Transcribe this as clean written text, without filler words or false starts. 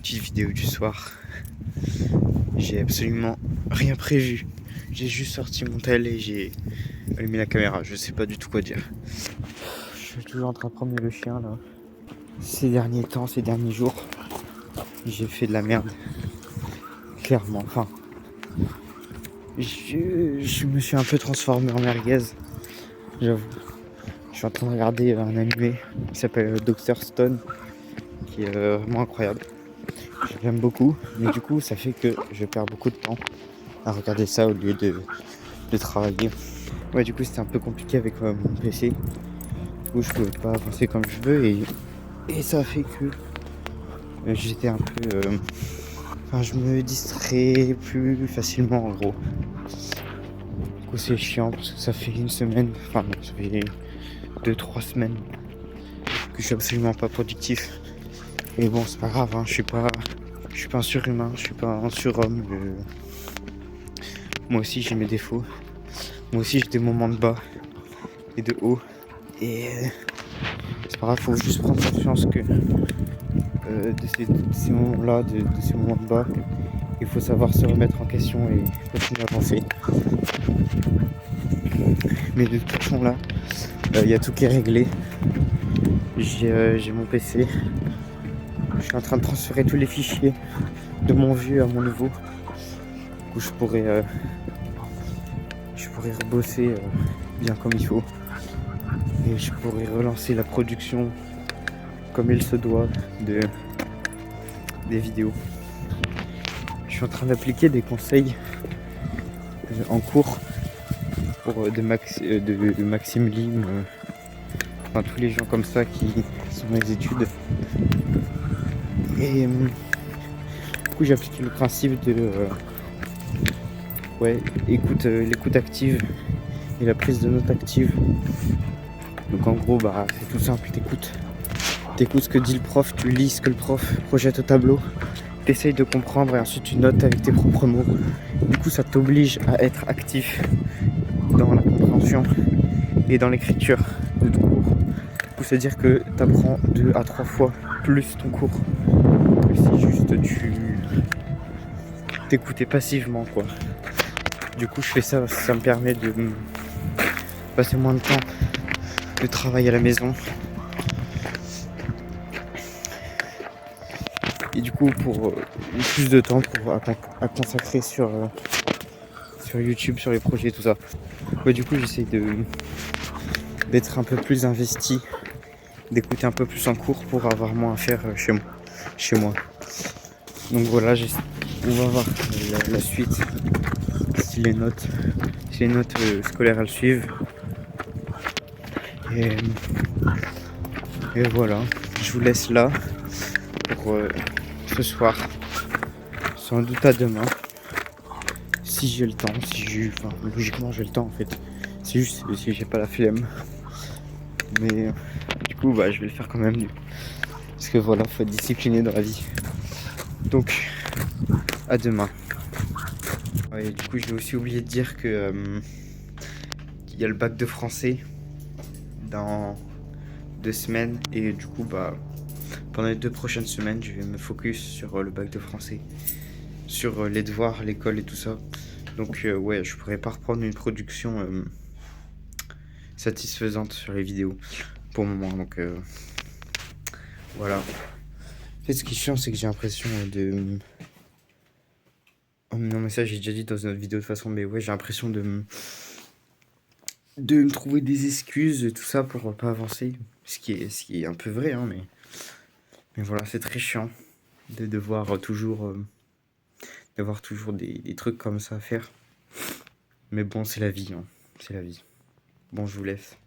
petite vidéo du soir. J'ai absolument rien prévu. J'ai juste sorti mon tel et j'ai allumé la caméra. Je sais pas du tout quoi dire. Je suis toujours en train de promener le chien là. Ces derniers temps, ces derniers jours, j'ai fait de la merde. Clairement. Enfin, je me suis un peu transformé en merguez. J'avoue. Je suis en train de regarder un animé qui s'appelle Dr. Stone, qui est vraiment incroyable. J'aime beaucoup, mais du coup, ça fait que je perds beaucoup de temps à regarder ça au lieu de travailler. Ouais, du coup, c'était un peu compliqué avec mon PC. Du coup, je pouvais pas avancer comme je veux et ça fait que j'étais un peu. Enfin, je me distrais plus facilement en gros. Du coup, c'est chiant parce que ça fait une semaine, enfin, ça fait 2-3 semaines que je suis absolument pas productif. Et bon, c'est pas grave, hein, je suis pas un surhumain, je suis pas un surhomme. Moi aussi, j'ai mes défauts. Moi aussi, j'ai des moments de bas et de haut. Et c'est pas grave, faut juste prendre conscience que de ces moments-là, de ces moments de bas, il faut savoir se remettre en question et continuer à avancer. Mais de toute façon, là, il y a tout qui est réglé. J'ai mon PC. Je suis en train de transférer tous les fichiers de mon vieux à mon nouveau. Du coup, je pourrais rebosser bien comme il faut. Et je pourrais relancer la production comme il se doit des vidéos. Je suis en train d'appliquer des conseils en cours pour de Maxime Lim, enfin tous les gens comme ça qui sont dans les études. Et du coup j'ai appliqué le principe de l'écoute active et la prise de notes active. Donc en gros c'est tout simple, t'écoutes ce que dit le prof, tu lis ce que le prof projette au tableau, t'essayes de comprendre et ensuite tu notes avec tes propres mots. Du coup ça t'oblige à être actif dans la compréhension et dans l'écriture de ton cours. Du coup c'est-à-dire que tu apprends 2 à 3 fois plus ton cours que si juste tu t'écoutais passivement quoi. Du coup je fais ça parce que ça me permet de passer moins de temps de travail à la maison. Et du coup pour plus de temps à consacrer sur YouTube, sur les projets, tout ça. Ouais, du coup j'essaie d'être un peu plus investi, d'écouter un peu plus en cours pour avoir moins à faire chez moi. Donc voilà, on va voir la suite, si les notes scolaires elles suivent. Et voilà, je vous laisse là pour ce soir. Sans doute à demain. Si j'ai le temps, enfin logiquement j'ai le temps en fait. C'est juste si j'ai pas la flemme. Mais du coup je vais le faire quand même. Parce que voilà, faut être discipliné dans la vie. Donc à demain. Ouais, du coup j'ai aussi oublié de dire que il y a le bac de français dans 2 semaines et du coup pendant les 2 prochaines semaines je vais me focus sur le bac de français, sur les devoirs, l'école et tout ça. Donc ouais, je pourrais pas reprendre une production satisfaisante sur les vidéos pour le moment. Donc voilà. En fait ce qui est chiant c'est que j'ai l'impression de... Oh non mais ça j'ai déjà dit dans une autre vidéo de toute façon, mais ouais j'ai l'impression de me trouver des excuses et tout ça pour pas avancer. Ce qui est un peu vrai, hein, mais voilà, c'est très chiant de devoir toujours d'avoir toujours des trucs comme ça à faire. Mais bon, c'est la vie, hein. C'est la vie. Bon, je vous laisse.